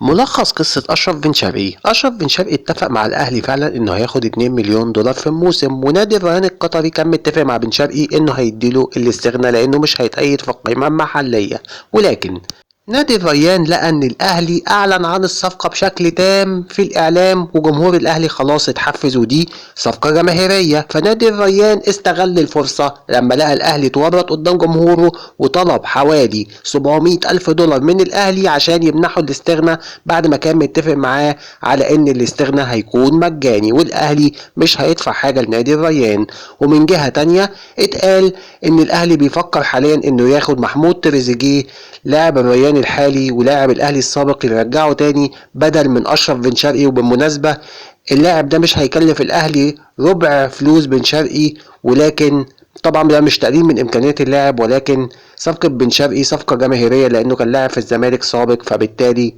ملخص قصة أشرف بن شرقي. أشرف بن شرقي اتفق مع الأهلي فعلا إنه هياخد 2 مليون دولار في الموسم، ونادي الريان القطري كان متفق مع بن شرقي إنه هيديله الاستغناء لأنه مش هيتأيد في القائمة المحلية. ولكن نادي الريان لقى ان الاهلي اعلن عن الصفقة بشكل تام في الاعلام، وجمهور الاهلي خلاص اتحفز، ودي صفقة جماهيرية. فنادي الريان استغل الفرصة لما لقى الاهلي اتورط قدام جمهوره، وطلب حوالي 700 الف دولار من الاهلي عشان يمنحوا الاستغناء، بعد ما كان متفق معاه على ان الاستغناء هيكون مجاني والاهلي مش هيدفع حاجة لنادي الريان. ومن جهة تانية اتقال ان الاهلي بيفكر حاليا انه ياخد محمود تريزيجيه لاعب الريان الحالي ولاعب الاهلي السابق، يرجعه تاني بدل من اشرف بن شرقي. وبالمناسبة اللاعب ده مش هيكلف الاهلي ربع فلوس بن شرقي، ولكن طبعا ده مش تقليل من امكانيات اللاعب، ولكن صفقة بن شرقي صفقة جماهيرية لانه كان لاعب في الزمالك سابق، فبالتالي